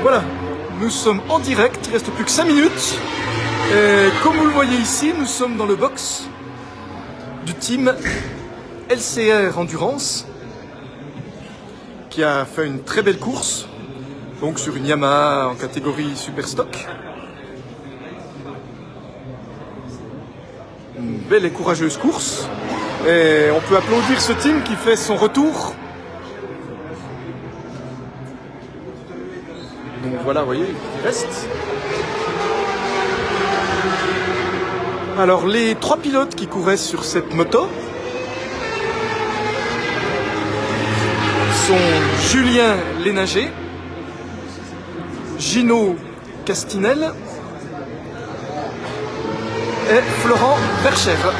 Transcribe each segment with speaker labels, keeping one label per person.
Speaker 1: Voilà, nous sommes en direct, il ne reste plus que 5 minutes. Et comme vous le voyez ici, nous sommes dans le box du team LCR Endurance qui a fait une très belle course, donc sur une Yamaha en catégorie Super Stock. Une belle et courageuse course. Et on peut applaudir ce team qui fait son retour. Donc voilà, vous voyez, il reste. Alors les 3 pilotes qui couraient sur cette moto sont Julien Lénager, Gino Castinel et Florent Verchère.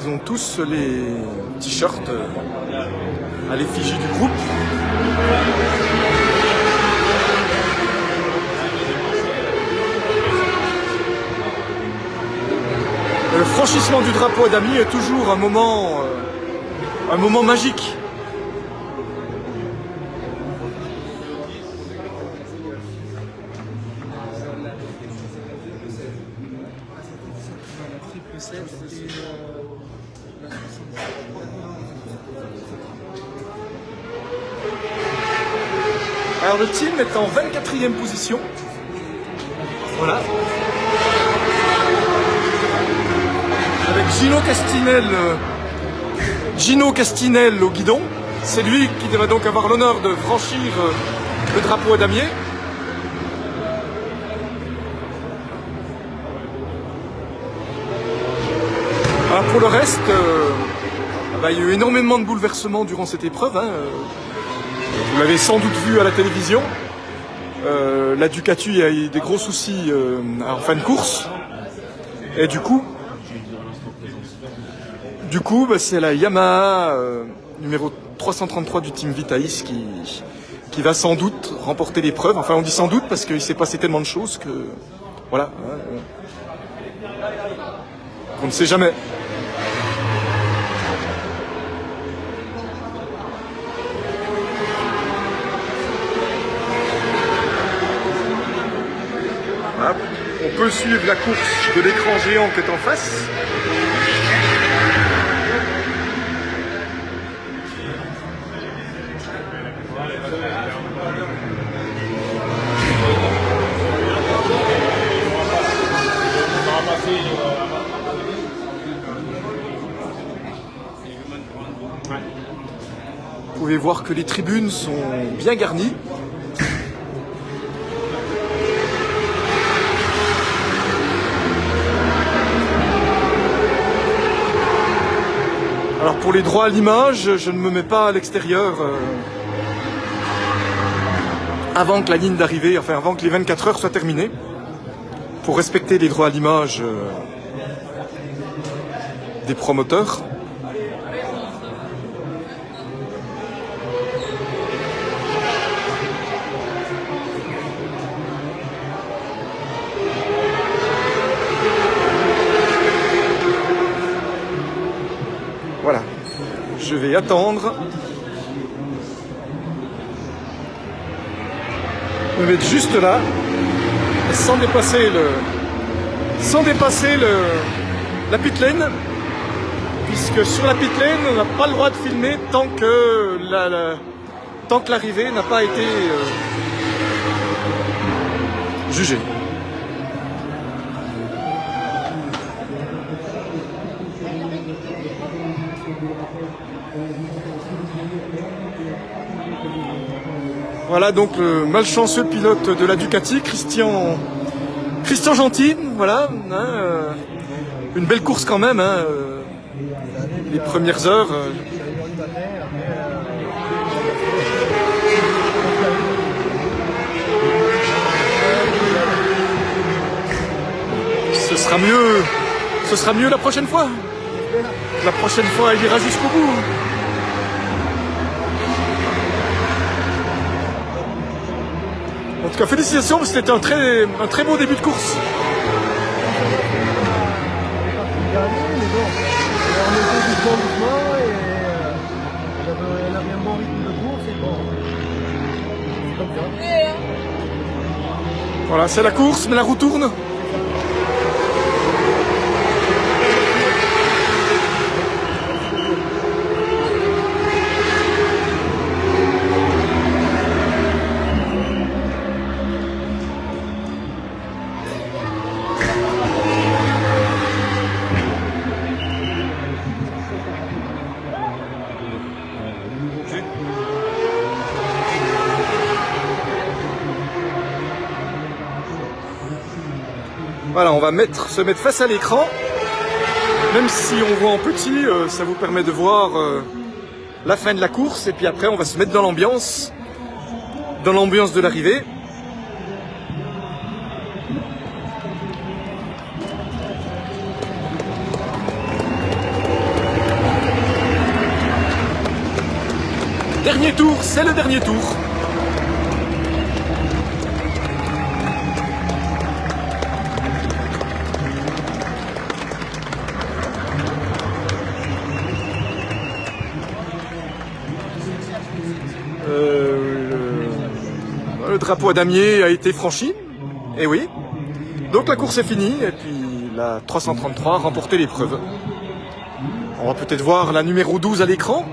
Speaker 1: Ils ont tous les t-shirts à l'effigie du groupe. Le franchissement du drapeau à damier est toujours un moment magique. Alors le team est en 24e position. Voilà. Avec Gino Castinel au guidon. C'est lui qui devrait donc avoir l'honneur de franchir le drapeau à damier. Alors pour le reste, il y a eu énormément de bouleversements durant cette épreuve. Vous l'avez sans doute vu à la télévision. La Ducati a eu des gros soucis en fin de course. Et du coup, c'est la Yamaha numéro 333 du team Vitaïs qui va sans doute remporter l'épreuve. Enfin, on dit sans doute parce qu'il s'est passé tellement de choses que... Voilà. On ne sait jamais. Voilà. On peut suivre la course de l'écran géant qui est en face. Vous pouvez voir que les tribunes sont bien garnies. Alors pour les droits à l'image, je ne me mets pas à l'extérieur avant que la ligne d'arrivée, enfin avant que les 24 heures soient terminées, pour respecter les droits à l'image des promoteurs. Voilà, je vais attendre. Me mettre juste là, sans dépasser la pit lane, puisque sur la pit lane, on n'a pas le droit de filmer tant que l'arrivée n'a pas été jugée. Voilà donc le malchanceux pilote de la Ducati, Christian Gentil, voilà, une belle course quand même, les premières heures. Ce sera mieux la prochaine fois. La prochaine fois, il ira jusqu'au bout. En tout cas, félicitations, c'était un très beau début de course. Voilà, c'est la course, mais la roue tourne. Voilà, on va se mettre face à l'écran. Même si on voit en petit, ça vous permet de voir la fin de la course. Et puis après, on va se mettre dans l'ambiance de l'arrivée. Dernier tour, c'est le dernier tour. Le drapeau à damier a été franchi. Et oui. Donc la course est finie. Et puis la 333 a remporté l'épreuve. On va peut-être voir la numéro 12 à l'écran.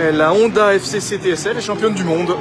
Speaker 1: Et la Honda FCC TSL est championne du monde.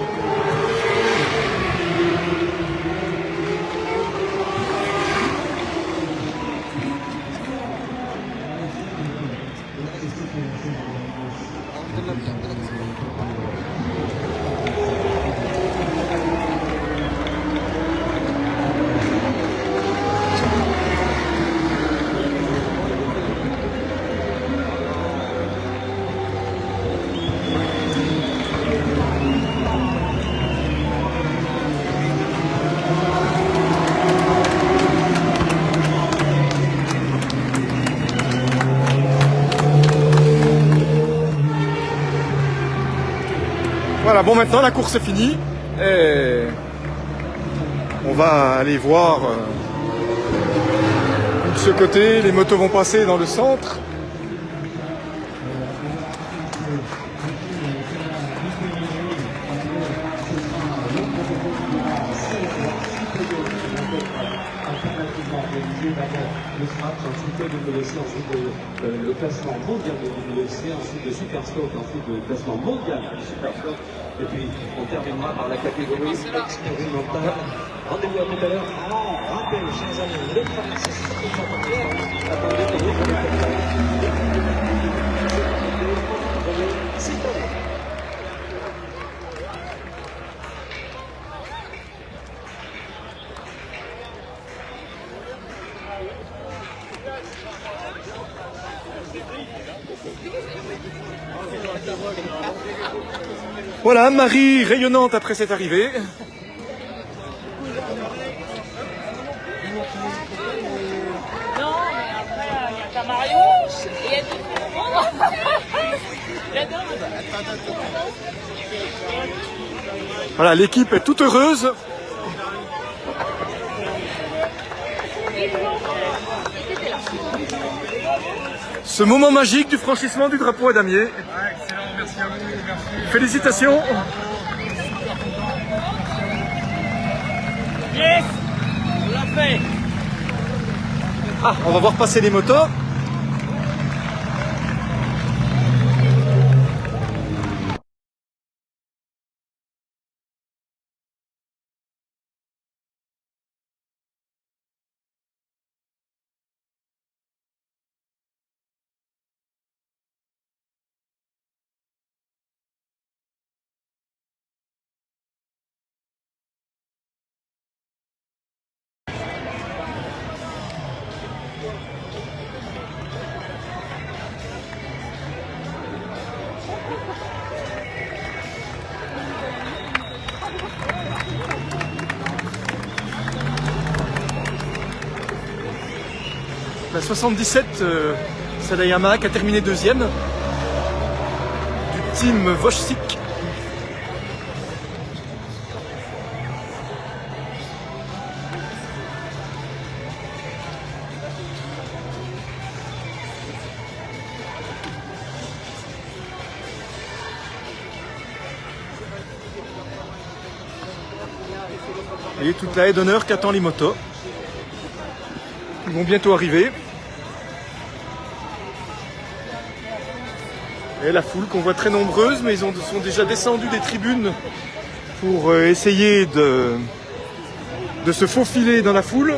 Speaker 1: Voilà, bon maintenant la course est finie et on va aller voir de ce côté, les motos vont passer dans le centre.
Speaker 2: Le Scratch, ensuite le WC, ensuite le classement mondial de WC, ensuite le Superstock, ensuite le classement mondial du Superstock. Et puis on terminera par la catégorie expérimentale. Rendez-vous à tout à l'heure. Rappel, chers amis, le premier c'est 650. Attendez,
Speaker 1: Voilà, Marie rayonnante après cette arrivée.
Speaker 3: Non, mais après, il y a ta Marion et elle dit j'adore.
Speaker 1: Voilà, l'équipe est toute heureuse. Ce moment magique du franchissement du drapeau à damier.
Speaker 4: Excellent, merci à vous, merci.
Speaker 1: Félicitations.
Speaker 3: Yes, on l'a fait.
Speaker 1: Ah, on va voir passer les motos. La 77, c'est la Yamaha qui a terminé deuxième du team Wojcik. voyez toute la haie d'honneur qu'attend les motos. Ils vont bientôt arriver. Et la foule qu'on voit très nombreuse, mais ils sont déjà descendus des tribunes pour essayer de se faufiler dans la foule.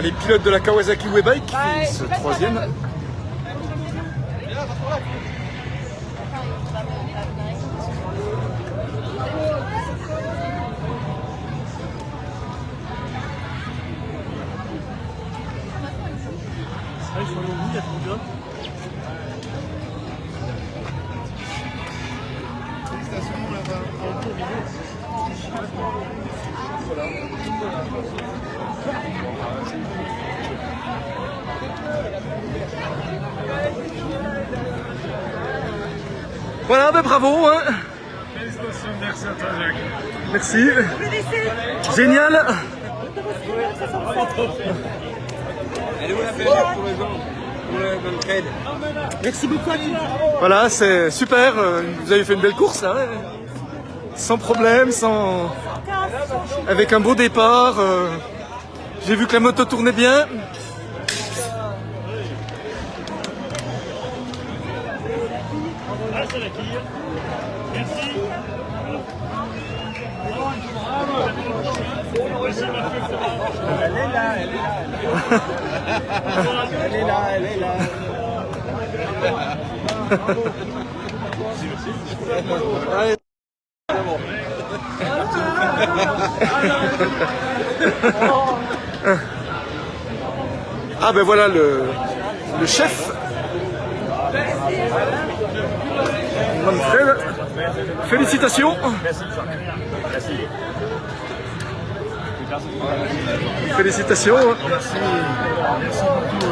Speaker 1: Les pilotes de la Kawasaki WeBike qui finissent troisième. Voilà, ben bravo. Hein.
Speaker 4: Félicitations, merci à toi, Jacques.
Speaker 1: Merci. Génial.
Speaker 5: Elle est où la pédale pour les gens, pour le trade?
Speaker 3: Merci beaucoup à toi.
Speaker 1: Voilà, c'est super. Vous avez fait une belle course, là. Sans problème, avec un beau départ. J'ai vu que la moto tournait bien.
Speaker 5: Elle est là. Elle est là.
Speaker 1: Allez. Ah ben voilà le chef. Manfred, félicitations.
Speaker 4: Merci.
Speaker 1: Félicitations.
Speaker 4: Merci beaucoup.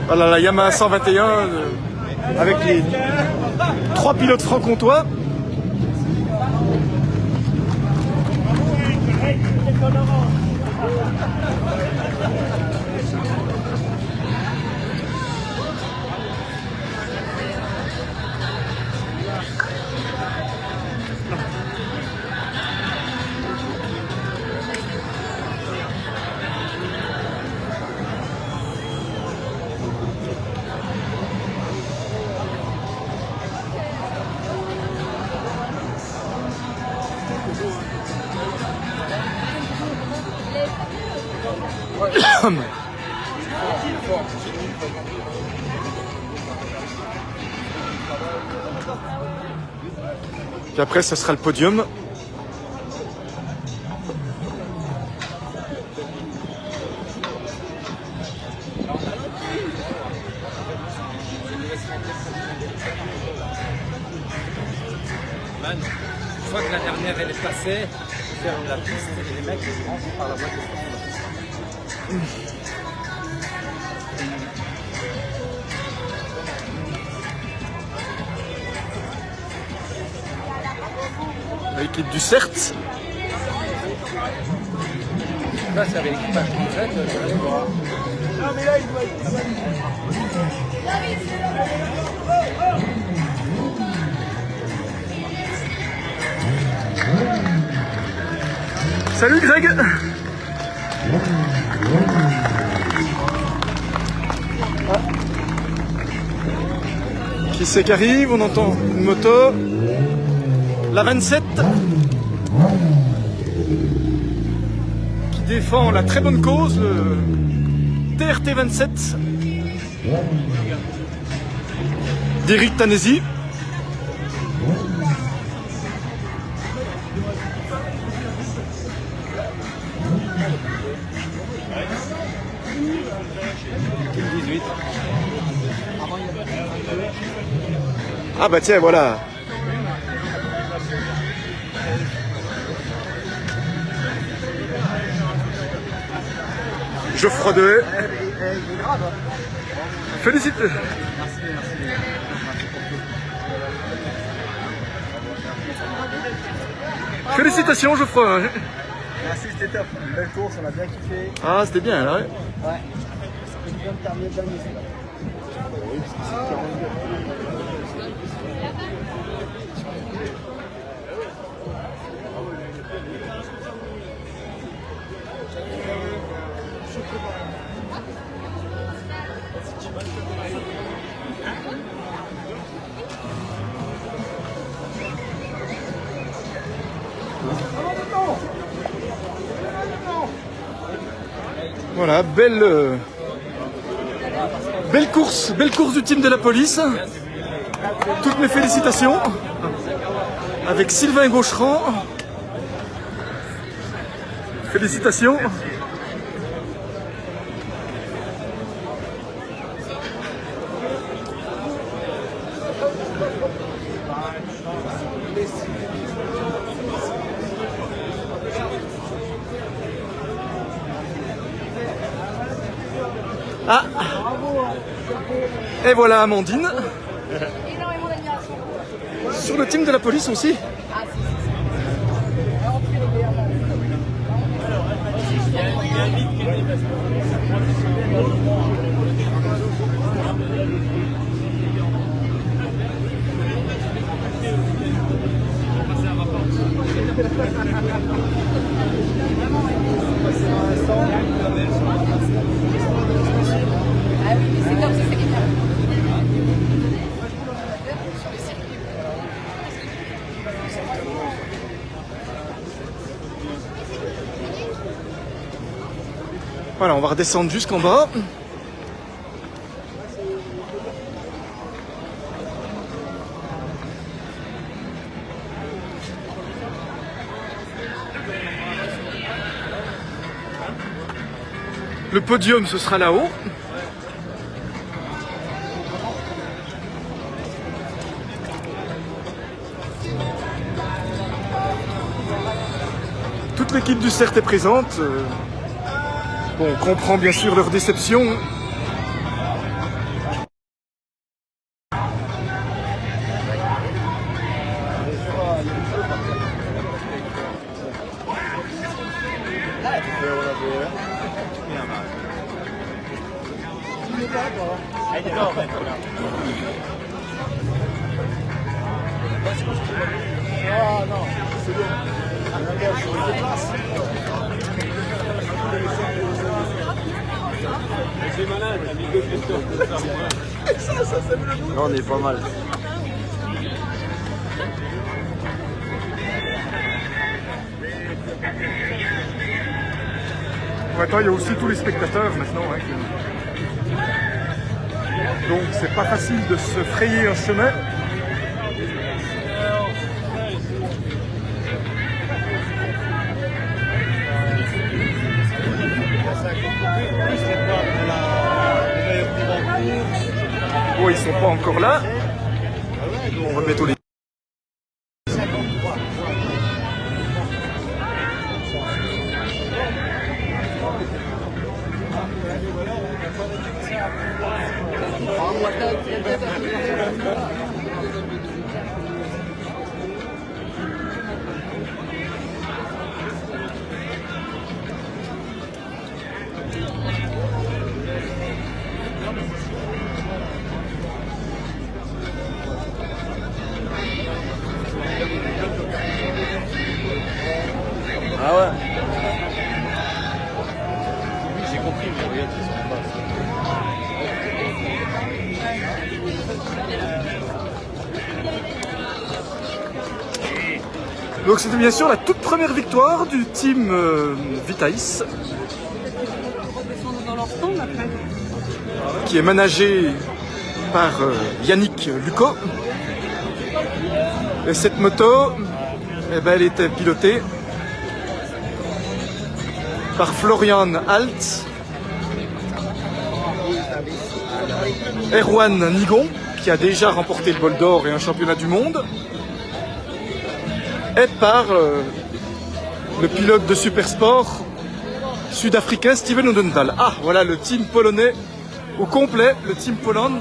Speaker 1: Voilà la Yamaha 121 avec les 3 pilotes franc-comtois. Puis après, ce sera le podium.
Speaker 5: Man, une fois que la dernière elle est passée, faire la piste et les mecs ils rentrent par la voie de
Speaker 1: L'équipe du CERT.
Speaker 5: là c'est avec l'équipage complète, je vais aller voir.
Speaker 1: Salut Greg. Qui c'est qui arrive? On entend une moto. La 27 qui défend la très bonne cause, le TRT 27 d'Éric Tanesi. Ah bah tiens, voilà. Geoffroy Dehaye. Félicité. Félicitations Geoffroy.
Speaker 6: Merci, c'était top. Une belle course, on a bien kiffé.
Speaker 1: Ah, c'était bien là, ouais.
Speaker 6: Ouais. Une bonne terminée de l'année.
Speaker 1: Voilà, belle course du team de la police. Toutes mes félicitations. Avec Sylvain Gaucheran. Félicitations. Ah. Et voilà Amandine. Sur le team de la police aussi.
Speaker 7: Ah oui, mais c'est comme ça, c'est bien.
Speaker 1: Voilà, on va redescendre jusqu'en bas. Le podium, ce sera là-haut. Toute l'équipe du CERT est présente. Bon, on comprend bien sûr leur déception.
Speaker 6: Ah non, c'est bon.
Speaker 5: C'est malade, t'as mis deux questions.
Speaker 6: Non, on est pas mal.
Speaker 1: Attends, il y a aussi tous les spectateurs maintenant. Hein, donc c'est pas facile de se frayer un chemin. Oh, ils sont pas encore là. On va mettre au lit.
Speaker 6: Ah ouais.
Speaker 5: Oui, j'ai compris, mais regarde, ils sont en bas.
Speaker 1: Donc c'était bien sûr la toute première victoire du team Vitaïs, qui est managé par Yannick Lucot. Et cette moto, eh ben, elle était pilotée par Florian Alt, Erwan Nigon, qui a déjà remporté le bol d'or et un championnat du monde, et par le pilote de Supersport sud-africain Steven Odendahl. Ah, voilà le team polonais au complet, le team Poland.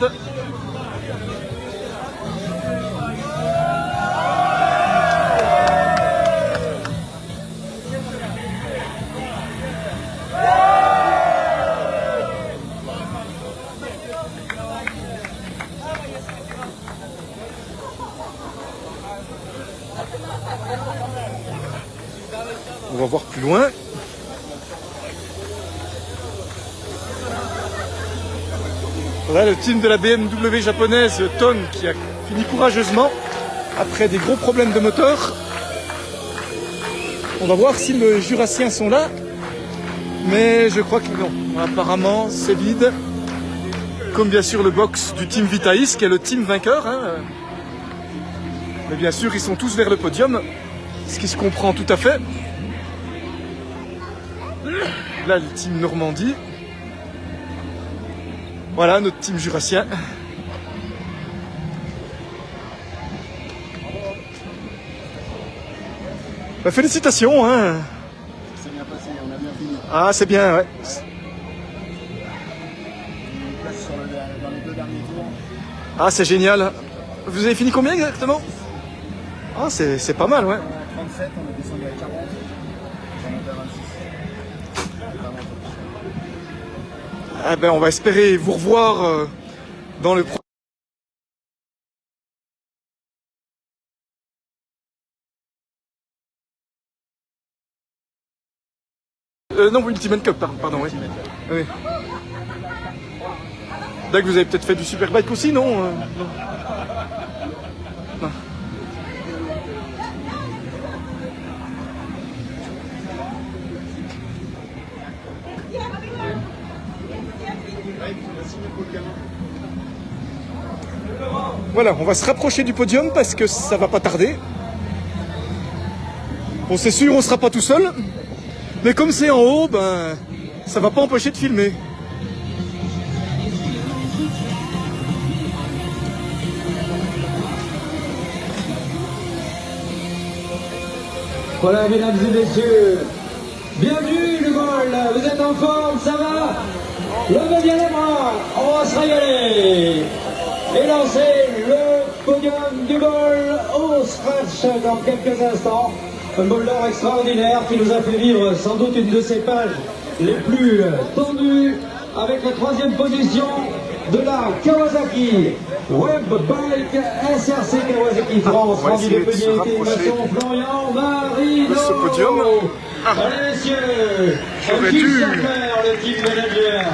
Speaker 1: On va voir plus loin. Voilà le team de la BMW japonaise Ton qui a fini courageusement après des gros problèmes de moteur. On va voir si les Jurassiens sont là. Mais je crois que non. Apparemment c'est vide. Comme bien sûr le box du team Vitaïs qui est le team vainqueur. Hein. Mais bien sûr ils sont tous vers le podium. Ce qui se comprend tout à fait. Là, le team Normandie. Voilà, notre team jurassien. Bah, félicitations, hein.
Speaker 6: C'est bien passé, on a bien fini.
Speaker 1: Ah, c'est bien, ouais.
Speaker 6: On place dans les 2 derniers tours.
Speaker 1: Ah, c'est génial. Vous avez fini combien exactement? Ah, c'est pas mal, ouais.
Speaker 6: 37, on est descendu à 40. On est à 26.
Speaker 1: Ah ben, on va espérer vous revoir dans le non, Ultimate Cup, pardon, oui. Oui. Là, vous avez peut-être fait du Superbike aussi, non, non. Non. Voilà, on va se rapprocher du podium parce que ça va pas tarder. Bon, c'est sûr, on sera pas tout seul. Mais comme c'est en haut, ben, ça va pas empêcher de filmer.
Speaker 8: Voilà, mesdames et messieurs, bienvenue le Gol, vous êtes en forme, ça va? Levez bien les bras, on va se régaler et lancer le podium du Gol au scratch dans quelques instants. Un bol d'or extraordinaire qui nous a fait vivre sans doute une de ses pages les plus tendues avec la 3e position de la Kawasaki Web Bike SRC Kawasaki France.
Speaker 1: On va essayer de se rapprocher
Speaker 8: Florian Marino.
Speaker 1: de ce podium. Ah.
Speaker 8: Allez messieurs,
Speaker 1: J'aurais
Speaker 8: Gilles
Speaker 1: dû-
Speaker 8: Saffer, le team manager.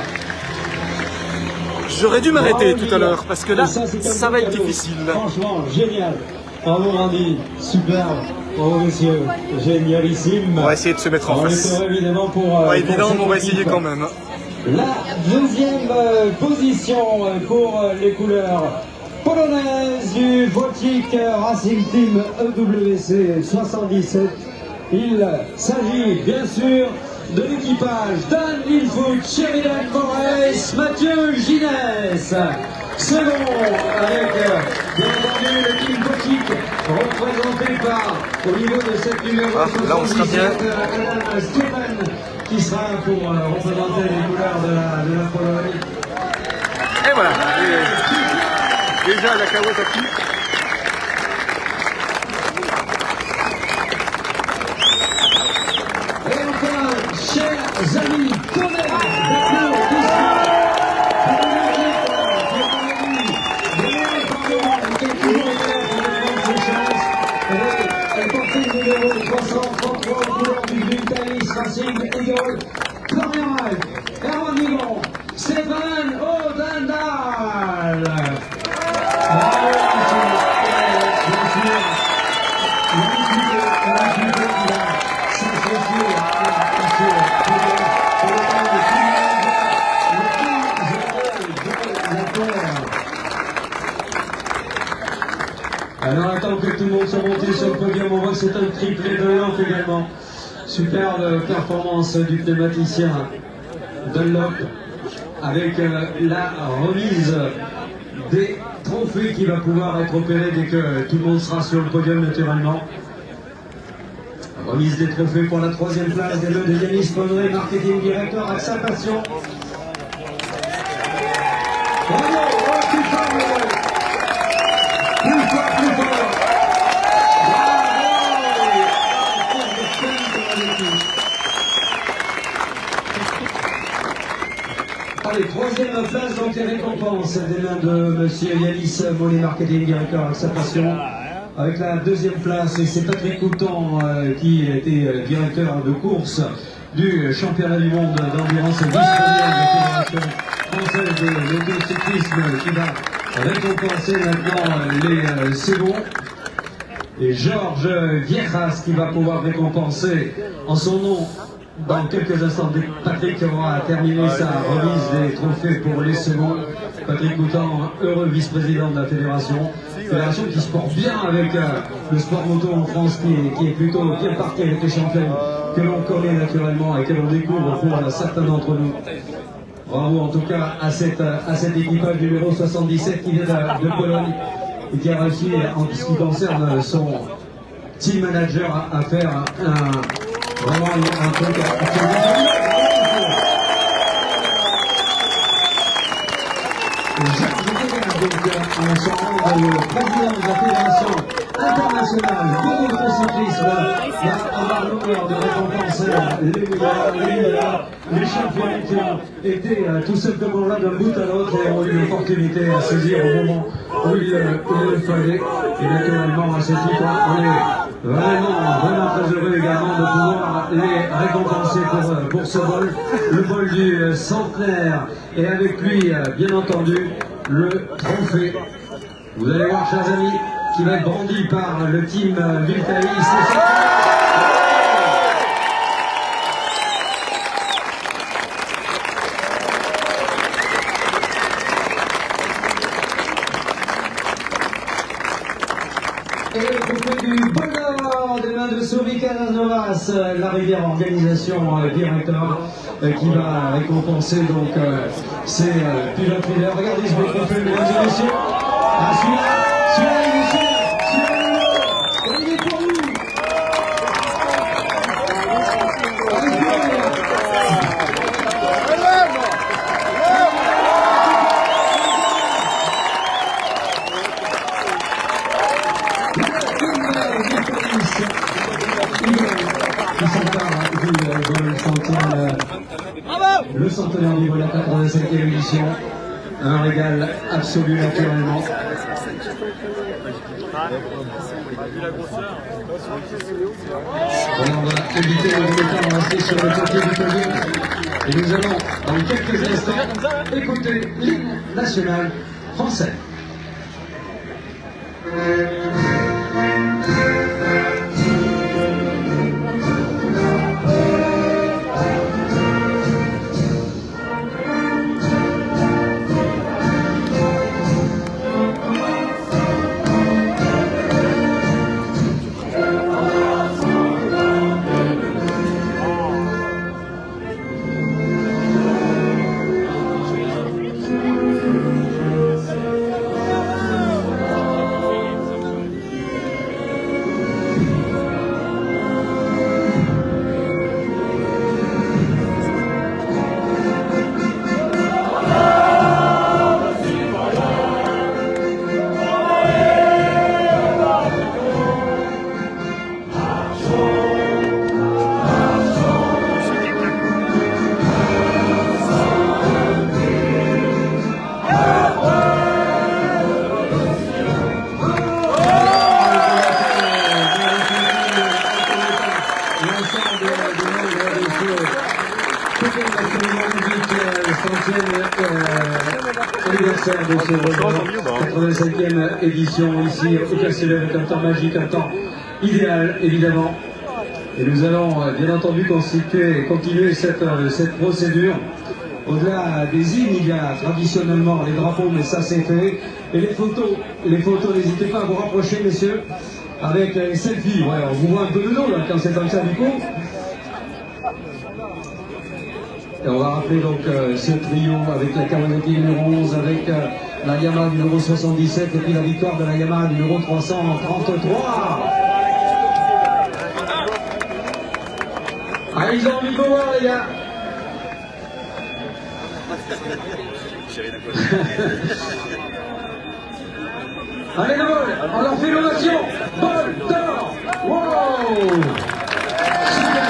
Speaker 1: J'aurais dû m'arrêter tout à l'heure parce que là,
Speaker 8: Et c'est
Speaker 1: ça va être difficile.
Speaker 8: Franchement, génial. Bravo Randy, superbe. Oh messieurs, génialissime.
Speaker 1: On va essayer de se mettre en
Speaker 8: On est
Speaker 1: face.
Speaker 8: heureux, évidemment pour...
Speaker 1: Pas évident, mais on va
Speaker 8: cette
Speaker 1: essayer
Speaker 8: équipe.
Speaker 1: quand même.
Speaker 8: La deuxième position pour les couleurs polonaises du Wojciech Racing Team EWC 77. Il s'agit bien sûr de l'équipage Dan Ilfout, Sheridan Moraes, Mathieu Ginès. Second avec bien entendu le Team Wojciech représenté par au niveau de cette numéro
Speaker 1: Là, on sera
Speaker 8: 77
Speaker 1: bien.
Speaker 8: Alan Steven qui sera pour représenter les couleurs de la Pologne.
Speaker 1: Et voilà. Et déjà la Kawasaki.
Speaker 8: Et enfin, chers amis, tonnerre d'applaudissements pour une équipe qui est toujours là pour ses chances. Elle portait le numéro 333 aux couleurs du Vitalis Racing Eagle. Première règle, Erwan Migon, Stéphane Odendal. Alors attends que tout le monde soit monté sur le podium, on voit que c'est un triplé de Lamp également. Superbe performance du pneumaticien Dunlop avec la remise des trophées qui va pouvoir être opéré dès que tout le monde sera sur le podium naturellement. Remise des trophées pour la troisième place des Leux de Yanis Ponré, marketing directeur AXA Passion. Bravo, oh, plus fort, plus fort, plus fort. Allez, troisième place, donc les récompenses des mains de monsieur Yanis Mollet, marketing directeur AXA Passion. Avec la deuxième place, et c'est Patrick Coutan qui était directeur de course du championnat du monde d'endurance et vice-président de la Fédération française de l'autocyclisme qui va récompenser maintenant les seconds. Et Georges Viejas qui va pouvoir récompenser en son nom dans quelques instants. Patrick aura terminé sa remise des trophées pour les seconds. Patrick Coutan, heureux vice-président de la fédération qui se porte bien avec le sport moto en France qui est plutôt bien parti avec les championnes que l'on connaît naturellement et que l'on découvre pour certains d'entre nous. Bravo en tout cas à cet équipage numéro 77 qui vient de Pologne et qui a réussi en ce qui concerne son team manager à faire vraiment un truc absolument. On se rend le président de la Fédération internationale de motocyklisme va avoir l'honneur de récompenser les meilleurs, les champions qui ont été tout simplement là d'un bout à l'autre et ont eu l'opportunité à saisir au moment où il le fallait. Et naturellement, à ce titre, on est vraiment très heureux également de pouvoir les récompenser pour ce vol, le vol du centenaire. Et avec lui, bien entendu, le trophée. Vous allez voir, chers amis, qui va être brandi par le team Vitalis. Et le trophée du bonheur des mains de Sourika Novas, la rivière organisation directeur, qui va récompenser donc ces pilotes leaders. Regardez ce beau trophée, mesdames et messieurs. Ah, celui-là, il est cher, celui-là, il est pour vous. Le centenaire du vol à 85e édition, un régal absolu naturellement. On va éviter le temps de rester sur le côté du podium et nous allons dans quelques instants écouter l'hymne national français. fêter l'actuellement musique 100e anniversaire de ce 85e édition ici au Castellet avec un temps magique, un temps idéal évidemment. Et nous allons bien entendu continuer cette procédure. Au-delà des hymnes, il y a traditionnellement les drapeaux, mais ça c'est fait. Et les photos, n'hésitez pas à vous rapprocher, messieurs, avec les selfies. Ouais, on vous voit un peu de dos là quand c'est comme ça du coup. Et on va rappeler donc ce trio avec la Kawasaki numéro 11, avec la Yamaha numéro 77 et puis la victoire de la Yamaha numéro 333. Allez, ils ont envie de vous voir, les gars. Allez, le vol, on leur fait l'ovation. Vol d'or. Wow. Super.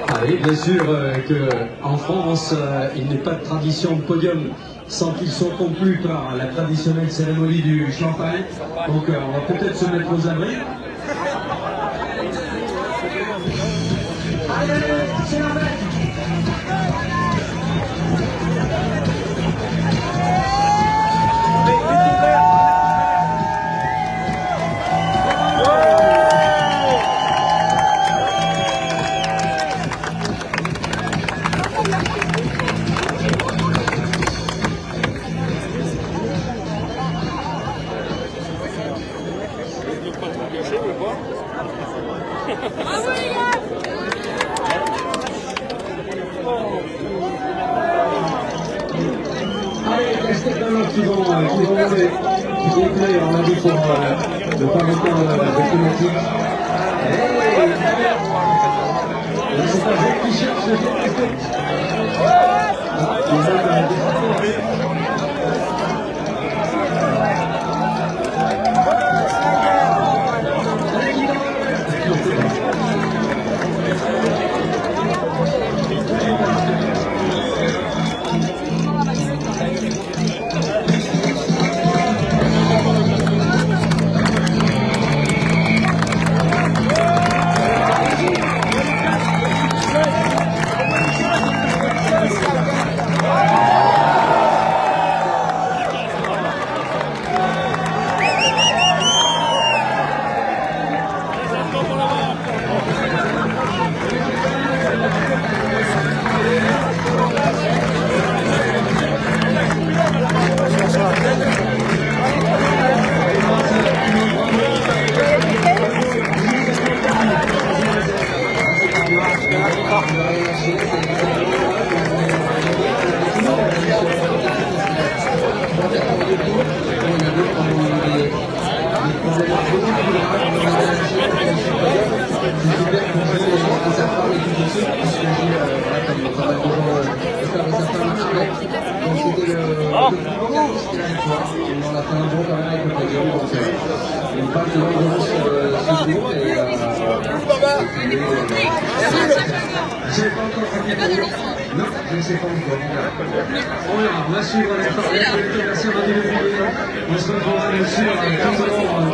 Speaker 8: Ah oui, bien sûr qu'en France, il n'est pas de tradition de podium sans qu'ils soient conclus par la traditionnelle cérémonie du champagne. Donc on va peut-être se mettre aux abris. Allez, c'est la fête. Allez, les spectateurs qui vont rouler, qui déplaient, on a dit pour ne pas mettre de thématique. Là, c'est pas Jacques qui cherche, c'est Non, je ne sais pas encore. On va suivre les informations. On se retrouvera bien sûr tout au long.